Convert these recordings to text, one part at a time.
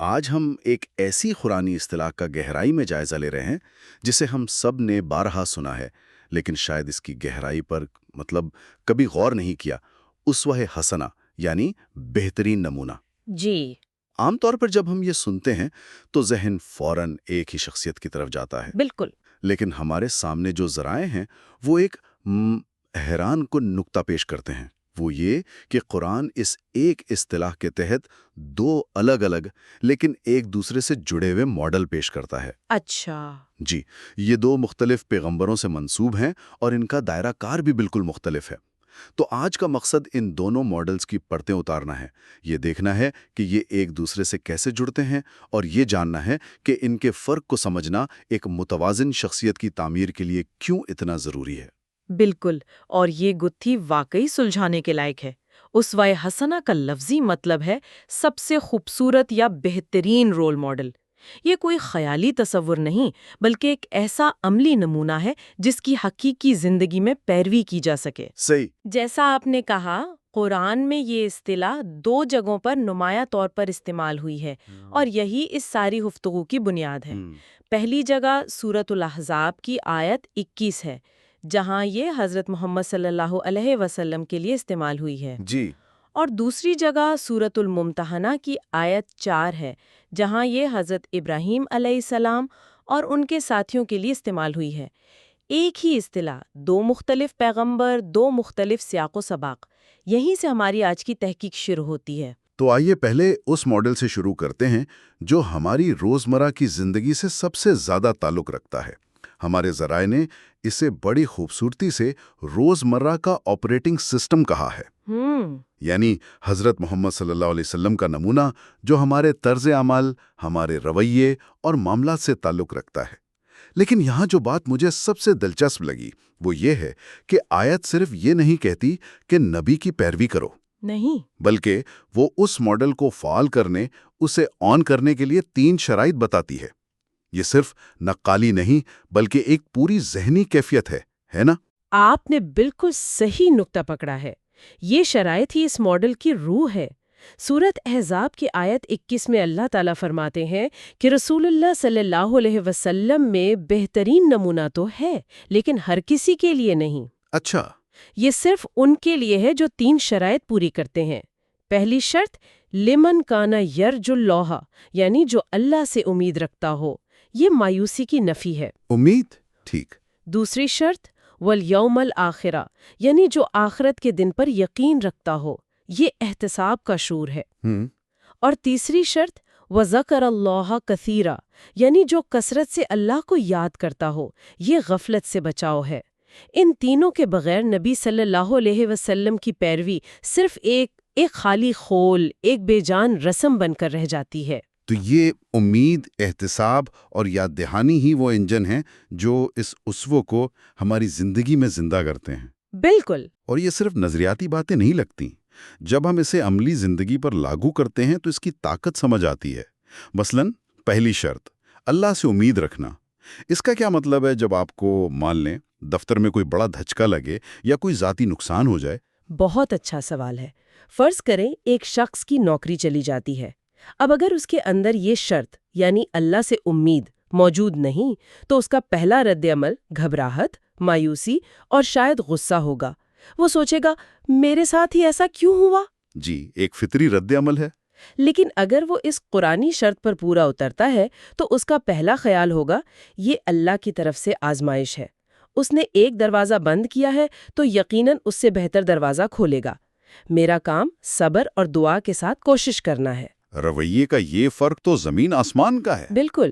آج ہم ایک ایسی قرآنی اصطلاح کا گہرائی میں جائزہ لے رہے ہیں جسے ہم سب نے بارہا سنا ہے، لیکن شاید اس کی گہرائی پر کبھی غور نہیں کیا۔ اسوہ حسنہ یعنی بہترین نمونہ۔ جی عام طور پر جب ہم یہ سنتے ہیں تو ذہن فوراً ایک ہی شخصیت کی طرف جاتا ہے، بالکل۔ لیکن ہمارے سامنے جو ذرائع ہیں وہ ایک حیران کن نکتہ پیش کرتے ہیں۔ وہ یہ کہ قرآن اس ایک اصطلاح کے تحت دو الگ الگ لیکن ایک دوسرے سے جڑے ہوئے ماڈل پیش کرتا ہے۔ اچھا۔ جی، یہ دو مختلف پیغمبروں سے منسوب ہیں اور ان کا دائرہ کار بھی بالکل مختلف ہے۔ تو آج کا مقصد ان دونوں ماڈلز کی پرتیں اتارنا ہے، یہ دیکھنا ہے کہ یہ ایک دوسرے سے کیسے جڑتے ہیں اور یہ جاننا ہے کہ ان کے فرق کو سمجھنا ایک متوازن شخصیت کی تعمیر کے لیے کیوں اتنا ضروری ہے۔ بالکل، اور یہ گتھی واقعی سلجھانے کے لائق ہے۔ اسوہ حسنہ کا لفظی مطلب ہے سب سے خوبصورت یا بہترین رول ماڈل۔ یہ کوئی خیالی تصور نہیں، بلکہ ایک ایسا عملی نمونہ ہے جس کی حقیقی زندگی میں پیروی کی جا سکے۔ صحیح۔ جیسا آپ نے کہا، قرآن میں یہ اصطلاح دو جگہوں پر نمایاں طور پر استعمال ہوئی ہے، اور یہی اس ساری گفتگو کی بنیاد ہے۔ پہلی جگہ سورۃ الاحزاب کی آیت 21 ہے، جہاں یہ حضرت محمد صلی اللہ علیہ وسلم کے لیے استعمال ہوئی ہے۔ جی۔ اور دوسری جگہ سورۃ الممتحنہ کی آیت 4 ہے، جہاں یہ حضرت ابراہیم علیہ السلام اور ان کے ساتھیوں کے لیے استعمال ہوئی ہے۔ ایک ہی اصطلاح، دو مختلف پیغمبر، دو مختلف سیاق و سباق۔ یہیں سے ہماری آج کی تحقیق شروع ہوتی ہے۔ تو آئیے پہلے اس ماڈل سے شروع کرتے ہیں جو ہماری روزمرہ کی زندگی سے سب سے زیادہ تعلق رکھتا ہے۔ ہمارے ذرائع نے اسے بڑی خوبصورتی سے روزمرہ کا آپریٹنگ سسٹم کہا ہے۔ یعنی حضرت محمد صلی اللہ علیہ وسلم کا نمونہ جو ہمارے طرز عمل، ہمارے رویے اور معاملات سے تعلق رکھتا ہے۔ لیکن یہاں جو بات مجھے سب سے دلچسپ لگی وہ یہ ہے کہ آیت صرف یہ نہیں کہتی کہ نبی کی پیروی کرو، نہیں، بلکہ وہ اس ماڈل کو فعال کرنے، اسے آن کرنے کے لیے 3 شرائط بتاتی ہے۔ یہ صرف نقالی نہیں بلکہ ایک پوری ذہنی کیفیت ہے نا؟ آپ نے بالکل صحیح نقطہ پکڑا ہے۔ یہ شرائط ہی اس ماڈل کی روح ہے۔ سورۃ احزاب کی آیت 21 میں اللہ تعالیٰ فرماتے ہیں کہ رسول اللہ صلی اللہ علیہ وسلم میں بہترین نمونہ تو ہے، لیکن ہر کسی کے لیے نہیں۔ اچھا۔ یہ صرف ان کے لیے ہے جو 3 شرائط پوری کرتے ہیں۔ پہلی شرط، لمن کانا یرجو اللہ، یعنی جو اللہ سے امید رکھتا ہو۔ یہ مایوسی کی نفی ہے۔ امید، ٹھیک۔ دوسری شرط، والیوم الآخرہ، یعنی جو آخرت کے دن پر یقین رکھتا ہو۔ یہ احتساب کا شعور ہے۔ اور تیسری شرط، وذکر اللہ کثیرا، یعنی جو کثرت سے اللہ کو یاد کرتا ہو۔ یہ غفلت سے بچاؤ ہے۔ ان تینوں کے بغیر نبی صلی اللہ علیہ وسلم کی پیروی صرف ایک خالی خول، ایک بے جان رسم بن کر رہ جاتی ہے۔ تو یہ امید، احتساب اور یاد دہانی ہی وہ انجن ہیں جو اس اسوہ کو ہماری زندگی میں زندہ کرتے ہیں۔ بالکل۔ اور یہ صرف نظریاتی باتیں نہیں لگتی۔ جب ہم اسے عملی زندگی پر لاگو کرتے ہیں تو اس کی طاقت سمجھ آتی ہے۔ مثلاً پہلی شرط، اللہ سے امید رکھنا۔ اس کا کیا مطلب ہے؟ جب آپ کو مان لیں دفتر میں کوئی بڑا دھچکا لگے یا کوئی ذاتی نقصان ہو جائے۔ بہت اچھا سوال ہے۔ فرض کریں ایک شخص کی نوکری چلی جاتی ہے۔ اب اگر اس کے اندر یہ شرط یعنی اللہ سے امید موجود نہیں تو اس کا پہلا رد عمل گھبراہٹ، مایوسی اور شاید غصہ ہوگا۔ وہ سوچے گا میرے ساتھ ہی ایسا کیوں ہوا؟ جی، ایک فطری رد عمل ہے۔ لیکن اگر وہ اس قرآنی شرط پر پورا اترتا ہے تو اس کا پہلا خیال ہوگا یہ اللہ کی طرف سے آزمائش ہے۔ اس نے ایک دروازہ بند کیا ہے تو یقیناً اس سے بہتر دروازہ کھولے گا۔ میرا کام صبر اور دعا کے ساتھ کوشش کرنا ہے۔ رویے کا یہ فرق تو زمین آسمان کا ہے۔ بالکل،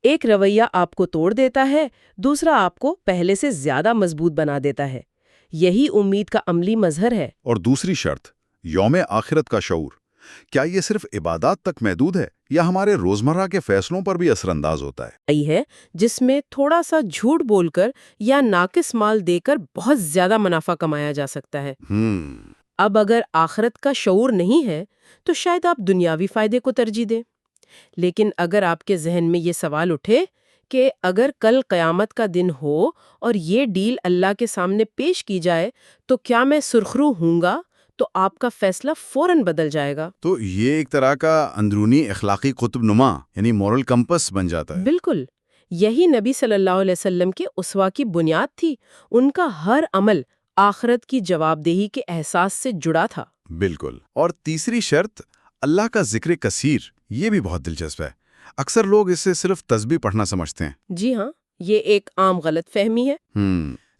ایک رویہ آپ کو توڑ دیتا ہے، دوسرا آپ کو پہلے سے زیادہ مضبوط بنا دیتا ہے۔ یہی امید کا عملی مظہر ہے۔ اور دوسری شرط، یوم آخرت کا شعور۔ کیا یہ صرف عبادات تک محدود ہے یا ہمارے روزمرہ کے فیصلوں پر بھی اثر انداز ہوتا ہے؟ یہی ہے جس میں تھوڑا سا جھوٹ بول کر یا ناقص مال دے کر بہت زیادہ منافع کمایا جا سکتا ہے۔ اب اگر آخرت کا شعور نہیں ہے تو شاید آپ دنیاوی فائدے کو ترجیح دیں۔ لیکن اگر آپ کے ذہن میں یہ سوال اٹھے کہ اگر کل قیامت کا دن ہو اور یہ ڈیل اللہ کے سامنے پیش کی جائے تو کیا میں سرخرو ہوں گا؟ تو آپ کا فیصلہ فوراً بدل جائے گا۔ تو یہ ایک طرح کا اندرونی اخلاقی قطب نما یعنی مورل کمپس بن جاتا ہے۔ بالکل، یہی نبی صلی اللہ علیہ وسلم کے اسوہ کی بنیاد تھی۔ ان کا ہر عمل آخرت کی جواب دہی کے احساس سے جڑا تھا۔ بالکل۔ اور تیسری شرط، اللہ کا ذکر کثیر، یہ بھی بہت دلچسپ ہے۔ اکثر لوگ اسے صرف تسبیح پڑھنا سمجھتے ہیں۔ جی ہاں، یہ ایک عام غلط فہمی ہے۔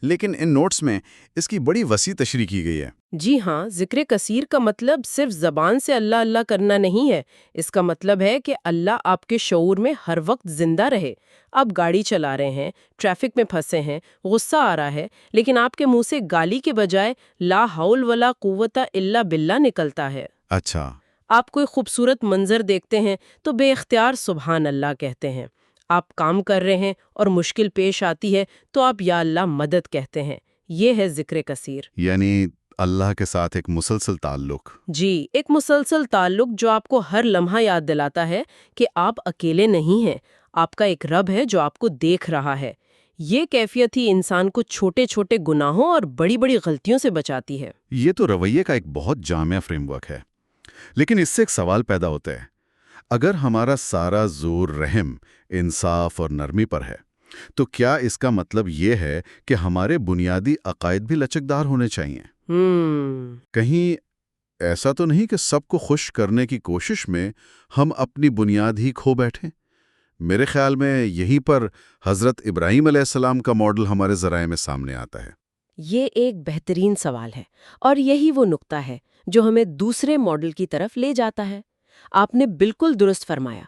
لیکن ان نوٹس میں اس کی بڑی وسیع تشریح کی گئی ہے۔ جی ہاں، ذکر کثیر کا مطلب صرف زبان سے اللہ اللہ کرنا نہیں ہے۔ اس کا مطلب ہے کہ اللہ آپ کے شعور میں ہر وقت زندہ رہے۔ آپ گاڑی چلا رہے ہیں، ٹریفک میں پھنسے ہیں، غصہ آ رہا ہے، لیکن آپ کے منہ سے گالی کے بجائے لا حول ولا قوت الا باللہ نکلتا ہے۔ اچھا۔ آپ کوئی خوبصورت منظر دیکھتے ہیں تو بے اختیار سبحان اللہ کہتے ہیں۔ آپ کام کر رہے ہیں اور مشکل پیش آتی ہے تو آپ یا اللہ مدد کہتے ہیں۔ یہ ہے ذکر کثیر۔ یعنی اللہ کے ساتھ ایک مسلسل تعلق۔ جی، ایک مسلسل تعلق جو آپ کو ہر لمحہ یاد دلاتا ہے کہ آپ اکیلے نہیں ہیں، آپ کا ایک رب ہے جو آپ کو دیکھ رہا ہے۔ یہ کیفیت ہی انسان کو چھوٹے چھوٹے گناہوں اور بڑی بڑی غلطیوں سے بچاتی ہے۔ یہ تو رویے کا ایک بہت جامع فریم ورک ہے۔ لیکن اس سے ایک سوال پیدا ہوتا ہے، اگر ہمارا سارا زور رحم، انصاف اور نرمی پر ہے تو کیا اس کا مطلب یہ ہے کہ ہمارے بنیادی عقائد بھی لچکدار ہونے چاہیے؟ کہیں ایسا تو نہیں کہ سب کو خوش کرنے کی کوشش میں ہم اپنی بنیاد ہی کھو بیٹھیں؟ میرے خیال میں یہیں پر حضرت ابراہیم علیہ السلام کا ماڈل ہمارے ذرائع میں سامنے آتا ہے۔ یہ ایک بہترین سوال ہے، اور یہی وہ نقطہ ہے جو ہمیں دوسرے ماڈل کی طرف لے جاتا ہے۔ آپ نے بالکل درست فرمایا،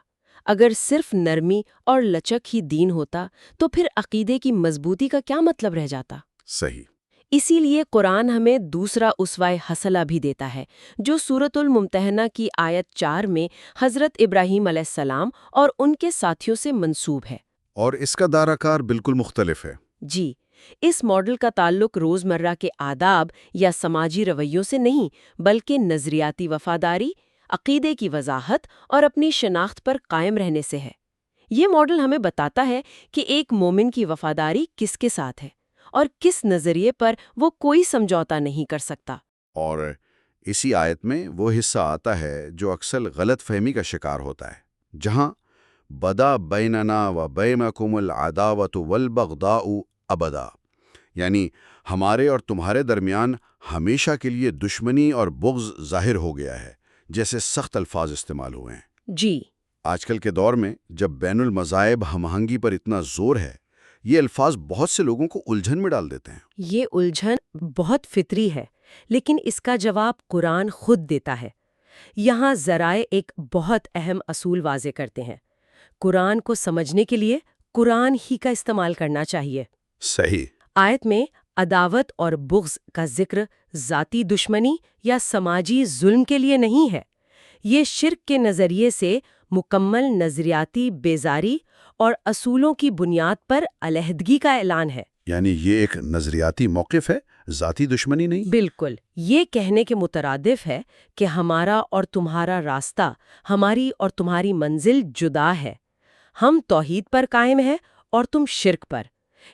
اگر صرف نرمی اور لچک ہی دین ہوتا تو پھر عقیدے کی مضبوطی کا کیا مطلب رہ جاتا؟ صحیح۔ اسی لیے قرآن ہمیں دوسرا اسوہ حسنہ بھی دیتا ہے، جو سورۃ الممتحنہ کی آیت 4 میں حضرت ابراہیم علیہ السلام اور ان کے ساتھیوں سے منسوب ہے۔ اور اس کا دائرہ کار بالکل مختلف ہے۔ جی، اس ماڈل کا تعلق روزمرہ کے آداب یا سماجی رویوں سے نہیں، بلکہ نظریاتی وفاداری، عقیدے کی وضاحت اور اپنی شناخت پر قائم رہنے سے ہے۔ یہ ماڈل ہمیں بتاتا ہے کہ ایک مومن کی وفاداری کس کے ساتھ ہے اور کس نظریے پر وہ کوئی سمجھوتا نہیں کر سکتا۔ اور اسی آیت میں وہ حصہ آتا ہے جو اکثر غلط فہمی کا شکار ہوتا ہے، جہاں بدا بیننا و بینکم العداوۃ والبغضاء ابدا، یعنی ہمارے اور تمہارے درمیان ہمیشہ کے لیے دشمنی اور بغض ظاہر ہو گیا ہے، جیسے سخت الفاظ استعمال ہوئے ہیں۔ جی، آج کل کے دور میں جب بین المذاہب ہم آہنگی پر اتنا زور ہے، یہ الفاظ بہت سے لوگوں کو الجھن میں ڈال دیتے ہیں۔ یہ الجھن بہت فطری ہے، لیکن اس کا جواب قرآن خود دیتا ہے۔ یہاں ذرائع ایک بہت اہم اصول واضح کرتے ہیں۔ قرآن کو سمجھنے کے لیے قرآن ہی کا استعمال کرنا چاہیے۔ صحیح۔ آیت میں عداوت اور بغض کا ذکر ذاتی دشمنی یا سماجی ظلم کے لیے نہیں ہے۔ یہ شرک کے نظریے سے مکمل نظریاتی بیزاری اور اصولوں کی بنیاد پر علیحدگی کا اعلان ہے۔ یعنی یہ ایک نظریاتی موقف ہے، ذاتی دشمنی نہیں۔ بالکل، یہ کہنے کے مترادف ہے کہ ہمارا اور تمہارا راستہ، ہماری اور تمہاری منزل جدا ہے۔ ہم توحید پر قائم ہیں اور تم شرک پر۔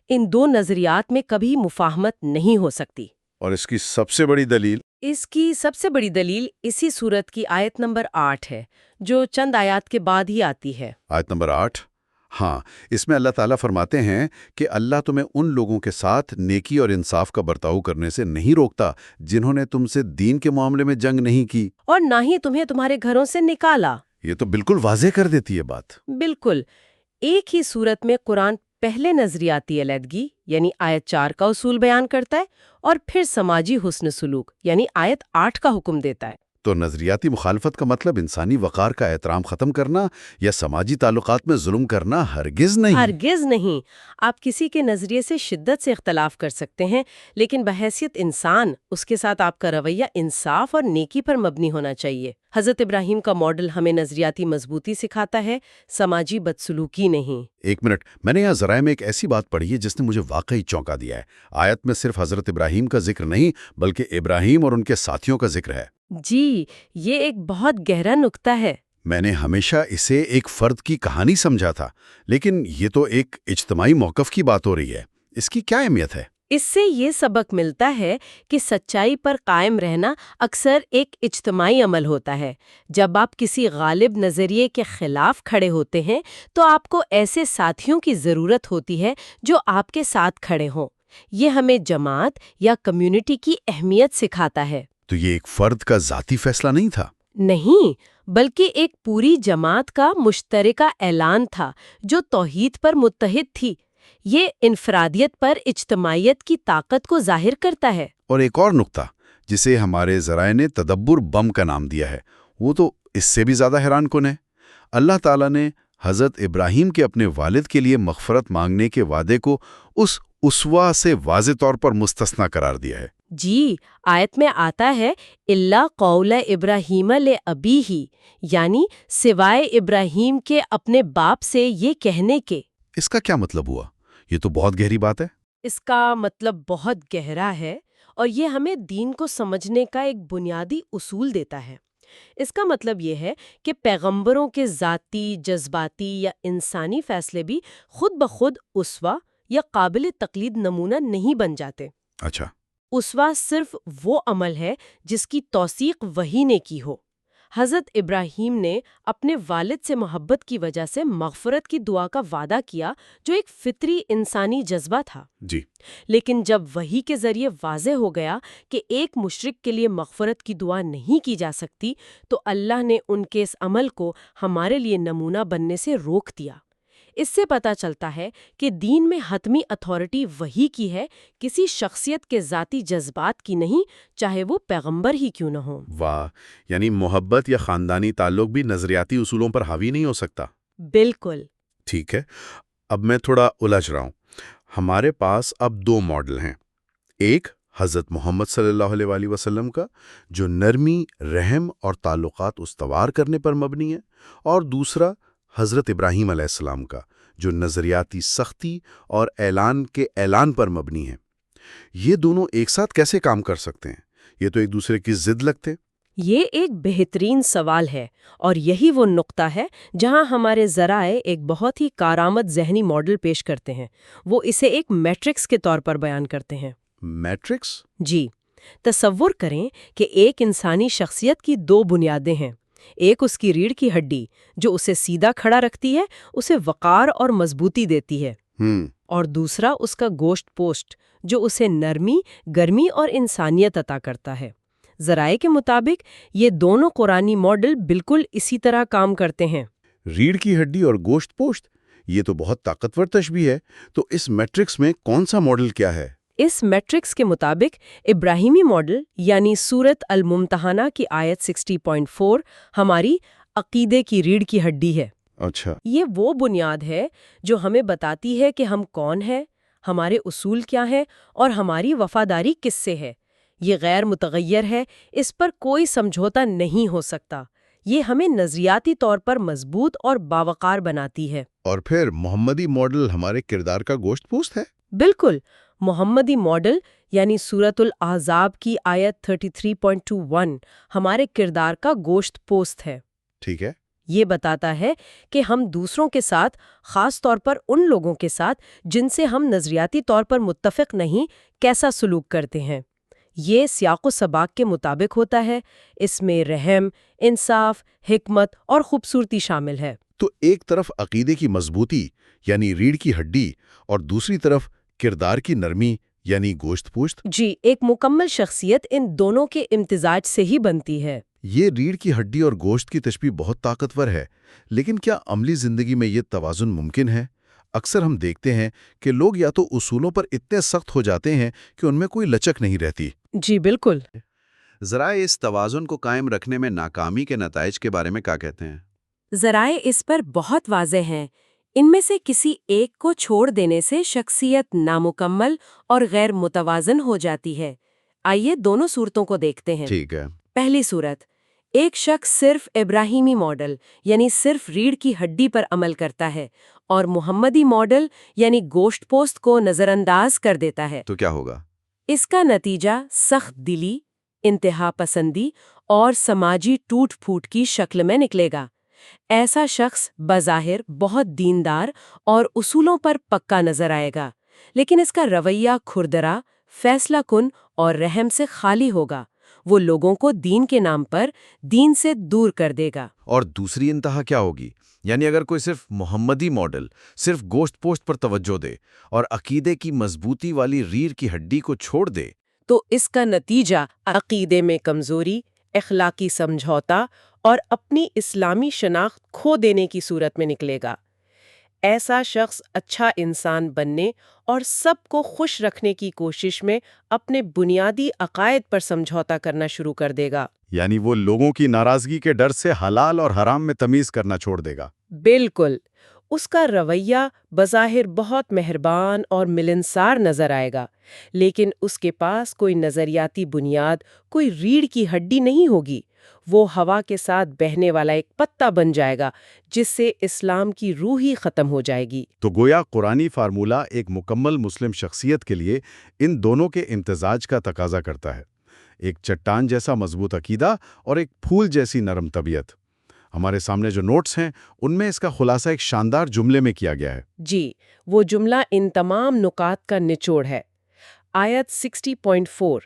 ان دو نظریات میں کبھی مفاہمت نہیں ہو سکتی۔ اور اس کی سب سے بڑی دلیل؟ اس کی سب سے بڑی دلیل اسی سورت کی آیت نمبر 8 ہے، جو چند آیات کے بعد ہی آتی ہے۔ آیت نمبر 8؟ ہاں، اس میں اللہ تعالیٰ فرماتے ہیں کہ اللہ تمہیں ان لوگوں کے ساتھ نیکی اور انصاف کا برتاؤ کرنے سے نہیں روکتا جنہوں نے تم سے دین کے معاملے میں جنگ نہیں کی، اور نہ ہی تمہیں تمہارے گھروں سے نکالا۔ یہ تو بالکل واضح کر دیتی ہے بات۔ بالکل، ایک ہی صورت میں قرآن پہلے نظریاتی علیحدگی یعنی آیت 4 کا اصول بیان کرتا ہے اور پھر سماجی حسن سلوک یعنی آیت 8 کا حکم دیتا ہے۔ تو نظریاتی مخالفت کا مطلب انسانی وقار کا احترام ختم کرنا یا سماجی تعلقات میں ظلم کرنا ہرگز نہیں۔ ہرگز نہیں۔ آپ کسی کے نظریے سے شدت سے اختلاف کر سکتے ہیں، لیکن بحیثیت انسان اس کے ساتھ آپ کا رویہ انصاف اور نیکی پر مبنی ہونا چاہیے۔ حضرت ابراہیم کا ماڈل ہمیں نظریاتی مضبوطی سکھاتا ہے، سماجی بدسلوکی نہیں۔ ایک منٹ، میں نے یہاں ذرائع میں ایک ایسی بات پڑھی ہے جس نے مجھے واقعی چونکا دیا ہے۔ آیت میں صرف حضرت ابراہیم کا ذکر نہیں بلکہ ابراہیم اور ان کے ساتھیوں کا ذکر ہے۔ جی، یہ ایک بہت گہرا نکتہ ہے۔ میں نے ہمیشہ اسے ایک فرد کی کہانی سمجھا تھا، لیکن یہ تو ایک اجتماعی موقف کی بات ہو رہی ہے۔ اس کی کیا اہمیت ہے؟ اس سے یہ سبق ملتا ہے کہ سچائی پر قائم رہنا اکثر ایک اجتماعی عمل ہوتا ہے۔ جب آپ کسی غالب نظریے کے خلاف کھڑے ہوتے ہیں تو آپ کو ایسے ساتھیوں کی ضرورت ہوتی ہے جو آپ کے ساتھ کھڑے ہوں۔ یہ ہمیں جماعت یا کمیونٹی کی اہمیت سکھاتا ہے۔ تو یہ ایک فرد کا ذاتی فیصلہ نہیں تھا؟ نہیں، بلکہ ایک پوری جماعت کا مشترکہ اعلان تھا جو توحید پر متحد تھی۔ یہ انفرادیت پر اجتماعیت کی طاقت کو ظاہر کرتا ہے۔ اور ایک اور نقطہ جسے ہمارے ذرائع نے تدبر بم کا نام دیا ہے، وہ تو اس سے بھی زیادہ حیران کن ہے۔ اللہ تعالیٰ نے حضرت ابراہیم کے اپنے والد کے لیے مغفرت مانگنے کے وعدے کو اس اسوہ سے واضح طور پر مستثنی قرار دیا ہے۔ جی، آیت میں آتا ہے الا قول ابراہیم لابیہ، یعنی سوائے ابراہیم کے اپنے باپ سے یہ کہنے کے۔ اس کا کیا مطلب ہوا؟ یہ تو بہت گہری بات ہے۔ اس کا مطلب بہت گہرا ہے اور یہ ہمیں دین کو سمجھنے کا ایک بنیادی اصول دیتا ہے۔ اس کا مطلب یہ ہے کہ پیغمبروں کے ذاتی، جذباتی یا انسانی فیصلے بھی خود بخود اسوہ یا قابل تقلید نمونہ نہیں بن جاتے۔ اچھا، اسوہ صرف وہ عمل ہے جس کی توثیق وحی نے کی ہو۔ حضرت ابراہیم نے اپنے والد سے محبت کی وجہ سے مغفرت کی دعا کا وعدہ کیا جو ایک فطری انسانی جذبہ تھا۔ جی، لیکن جب وحی کے ذریعے واضح ہو گیا کہ ایک مشرک کے لیے مغفرت کی دعا نہیں کی جا سکتی تو اللہ نے ان کے اس عمل کو ہمارے لیے نمونہ بننے سے روک دیا۔ اس سے پتہ چلتا ہے کہ دین میں حتمی اتھارٹی وحی کی ہے، کسی شخصیت کے ذاتی جذبات کی نہیں، چاہے وہ پیغمبر ہی کیوں نہ ہو۔ واہ، یعنی محبت یا خاندانی تعلق بھی نظریاتی اصولوں پر حاوی نہیں ہو سکتا۔ بالکل۔ ٹھیک ہے، اب میں تھوڑا الجھ رہا ہوں۔ ہمارے پاس اب دو ماڈل ہیں، ایک حضرت محمد صلی اللہ علیہ وآلہ وسلم کا جو نرمی، رحم اور تعلقات استوار کرنے پر مبنی ہے، اور دوسرا حضرت ابراہیم علیہ السلام کا جو نظریاتی سختی اور اعلان پر مبنی ہے۔ یہ دونوں ایک ساتھ کیسے کام کر سکتے ہیں؟ یہ تو ایک دوسرے کی ضد لگتے ہیں۔ یہ ایک بہترین سوال ہے اور یہی وہ نقطہ ہے جہاں ہمارے ذرائع ایک بہت ہی کارآمد ذہنی ماڈل پیش کرتے ہیں۔ وہ اسے ایک میٹرکس کے طور پر بیان کرتے ہیں۔ میٹرکس؟ جی، تصور کریں کہ ایک انسانی شخصیت کی دو بنیادیں ہیں۔ ایک اس کی ریڑھ کی ہڈی جو اسے سیدھا کھڑا رکھتی ہے، اسے وقار اور مضبوطی دیتی ہے، اور دوسرا اس کا گوشت پوسٹ جو اسے نرمی، گرمی اور انسانیت عطا کرتا ہے۔ ذرائع کے مطابق یہ دونوں قرآنی ماڈل بالکل اسی طرح کام کرتے ہیں۔ ریڑھ کی ہڈی اور گوشت پوشت، یہ تو بہت طاقتور تشبیہ ہے۔ تو اس میٹرکس میں کون سا ماڈل کیا ہے؟ اس میٹرکس کے مطابق ابراہیمی ماڈل یعنی سورت الممتحنہ کی آیت 60.4 ہماری عقیدے کی ریڑھ کی ہڈی ہے۔ اچھا، یہ وہ بنیاد ہے جو ہمیں بتاتی ہے کہ ہم کون ہیں، ہمارے اصول کیا ہیں اور ہماری وفاداری کس سے ہے۔ یہ غیر متغیر ہے، اس پر کوئی سمجھوتا نہیں ہو سکتا۔ یہ ہمیں نظریاتی طور پر مضبوط اور باوقار بناتی ہے۔ اور پھر محمدی ماڈل ہمارے کردار کا گوشت پوست ہے؟ بالکل، محمدی ماڈل یعنی سورۃ الاحزاب کی آیت 33.21 ہمارے کردار کا گوشت پوست ہے۔ ٹھیک ہے، یہ بتاتا ہے کہ ہم دوسروں کے ساتھ، خاص طور پر ان لوگوں کے ساتھ جن سے ہم نظریاتی طور پر متفق نہیں، کیسا سلوک کرتے ہیں۔ یہ سیاق و سباق کے مطابق ہوتا ہے، اس میں رحم، انصاف، حکمت اور خوبصورتی شامل ہے۔ تو ایک طرف عقیدے کی مضبوطی یعنی ریڑھ کی ہڈی اور دوسری طرف کردار کی نرمی یعنی گوشت پوشت۔ جی، ایک مکمل شخصیت ان دونوں کے امتزاج سے ہی بنتی ہے۔ یہ ریڑھ کی ہڈی اور گوشت کی تشبیہ بہت طاقتور ہے، لیکن کیا عملی زندگی میں یہ توازن ممکن ہے؟ اکثر ہم دیکھتے ہیں کہ لوگ یا تو اصولوں پر اتنے سخت ہو جاتے ہیں کہ ان میں کوئی لچک نہیں رہتی۔ جی بالکل۔ ذرائع اس توازن کو قائم رکھنے میں ناکامی کے نتائج کے بارے میں کیا کہتے ہیں؟ ذرائع اس پر بہت واضح ہیں۔ ان میں سے کسی ایک کو چھوڑ دینے سے شخصیت نامکمل اور غیر متوازن ہو جاتی ہے۔ آئیے دونوں صورتوں کو دیکھتے ہیں۔ ٹھیک ہے۔ پہلی صورت، ایک شخص صرف ابراہیمی ماڈل یعنی صرف ریڑھ کی ہڈی پر عمل کرتا ہے اور محمدی ماڈل یعنی گوشت پوست کو نظر انداز کر دیتا ہے۔ تو کیا ہوگا؟ اس کا نتیجہ سخت دلی، انتہا پسندی اور سماجی ٹوٹ پھوٹ کی شکل میں نکلے گا۔ ایسا شخص بظاہر بہت دیندار اور اصولوں پر پکا نظر آئے گا، لیکن اس کا رویہ کھردرا، فیصلہ کن اور رحم سے خالی ہوگا۔ وہ لوگوں کو دین کے نام پر دین سے دور کر دے گا۔ اور دوسری انتہا کیا ہوگی؟ یعنی اگر کوئی صرف محمدی ماڈل، صرف گوشت پوشت پر توجہ دے اور عقیدے کی مضبوطی والی ریڑھ کی ہڈی کو چھوڑ دے، تو اس کا نتیجہ عقیدے میں کمزوری، اخلاقی سمجھوتا اور اپنی اسلامی شناخت کھو دینے کی صورت میں نکلے گا۔ ایسا شخص اچھا انسان بننے اور سب کو خوش رکھنے کی کوشش میں اپنے بنیادی عقائد پر سمجھوتا کرنا شروع کر دے گا۔ یعنی وہ لوگوں کی ناراضگی کے ڈر سے حلال اور حرام میں تمیز کرنا چھوڑ دے گا۔ بالکل، اس کا رویہ بظاہر بہت مہربان اور ملنسار نظر آئے گا، لیکن اس کے پاس کوئی نظریاتی بنیاد، کوئی ریڑھ کی ہڈی نہیں ہوگی۔ وہ ہوا کے ساتھ بہنے والا ایک پتا بن جائے گا، جس سے اسلام کی روح ہی ختم ہو جائے گی۔ تو گویا قرآنی فارمولہ ایک مکمل مسلم شخصیت کے لیے ان دونوں کے امتزاج کا تقاضا کرتا ہے، ایک چٹان جیسا مضبوط عقیدہ اور ایک پھول جیسی نرم طبیعت۔ ہمارے سامنے جو نوٹس ہیں ان میں اس کا خلاصہ ایک شاندار جملے میں کیا گیا ہے۔ جی، وہ جملہ ان تمام نکات کا نچوڑ ہے۔ آیت 60.4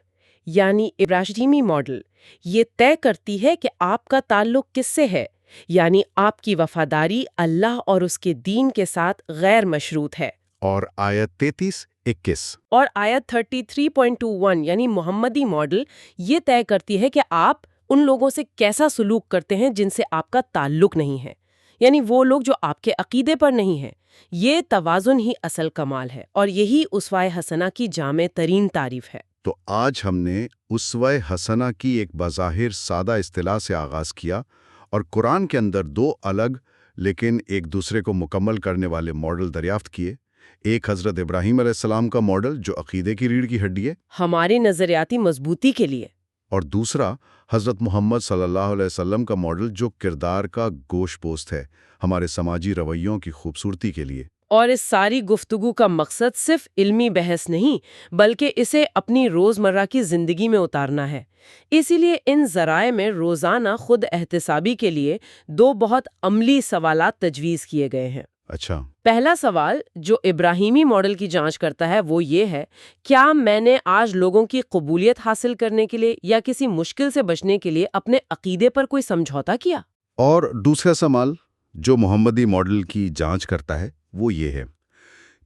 یعنی ابراہیمی ماڈل یہ طے کرتی ہے کہ آپ کا تعلق کس سے ہے، یعنی آپ کی وفاداری اللہ اور اس کے دین کے ساتھ غیر مشروط ہے۔ اور آیت 33-21 اور آیت 33.21 یعنی محمدی ماڈل یہ طے کرتی ہے کہ آپ ان لوگوں سے کیسا سلوک کرتے ہیں جن سے آپ کا تعلق نہیں ہے، یعنی وہ لوگ جو آپ کے عقیدے پر نہیں ہیں۔ یہ توازن ہی اصل کمال ہے، اور یہی اسوہ حسنہ کی جامع ترین تعریف ہے۔ تو آج ہم نے اسوہ حسنہ کی ایک بظاہر سادہ اصطلاح سے آغاز کیا اور قرآن کے اندر دو الگ لیکن ایک دوسرے کو مکمل کرنے والے ماڈل دریافت کیے۔ ایک حضرت ابراہیم علیہ السلام کا ماڈل جو عقیدے کی ریڑھ کی ہڈی ہے ہماری نظریاتی مضبوطی کے لیے، اور دوسرا حضرت محمد صلی اللہ علیہ وسلم کا ماڈل جو کردار کا گوش پوست ہے، ہمارے سماجی رویوں کی خوبصورتی کے لیے۔ اور اس ساری گفتگو کا مقصد صرف علمی بحث نہیں بلکہ اسے اپنی روزمرہ کی زندگی میں اتارنا ہے۔ اسی لیے ان ذرائع میں روزانہ خود احتسابی کے لیے دو بہت عملی سوالات تجویز کیے گئے ہیں۔ اچھا، پہلا سوال جو ابراہیمی ماڈل کی جانچ کرتا ہے وہ یہ ہے، کیا میں نے آج لوگوں کی قبولیت حاصل کرنے کے لیے یا کسی مشکل سے بچنے کے لیے اپنے عقیدے پر کوئی سمجھوتا کیا؟ اور دوسرا سوال جو محمدی ماڈل کی جانچ کرتا ہے وہ یہ ہے،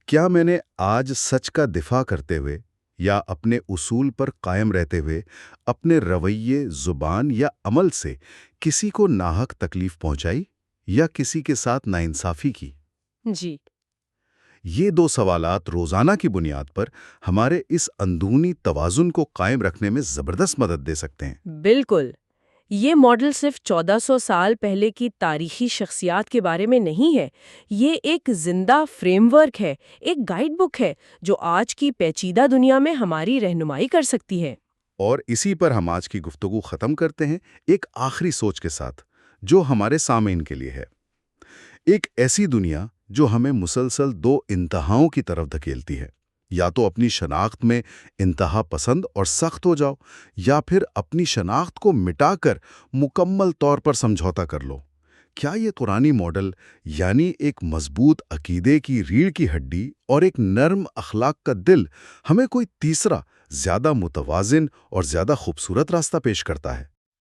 کیا میں نے آج سچ کا دفاع کرتے ہوئے یا اپنے اصول پر قائم رہتے ہوئے اپنے رویے، زبان یا عمل سے کسی کو ناحق تکلیف پہنچائی یا کسی کے ساتھ ناانصافی کی؟ جی، یہ دو سوالات روزانہ کی بنیاد پر ہمارے اس اندرونی توازن کو قائم رکھنے میں زبردست مدد دے سکتے ہیں۔ بالکل۔ یہ ماڈل صرف 1400 سال پہلے کی تاریخی شخصیات کے بارے میں نہیں ہے، یہ ایک زندہ فریم ورک ہے، ایک گائیڈ بک ہے جو آج کی پیچیدہ دنیا میں ہماری رہنمائی کر سکتی ہے۔ اور اسی پر ہم آج کی گفتگو ختم کرتے ہیں ایک آخری سوچ کے ساتھ جو ہمارے سامعین کے لیے ہے۔ ایک ایسی دنیا جو ہمیں مسلسل دو انتہاؤں کی طرف دھکیلتی ہے، یا تو اپنی شناخت میں انتہا پسند اور سخت ہو جاؤ، یا پھر اپنی شناخت کو مٹا کر مکمل طور پر سمجھوتا کر لو۔ کیا یہ قرآنی ماڈل یعنی ایک مضبوط عقیدے کی ریڑھ کی ہڈی اور ایک نرم اخلاق کا دل ہمیں کوئی تیسرا، زیادہ متوازن اور زیادہ خوبصورت راستہ پیش کرتا ہے؟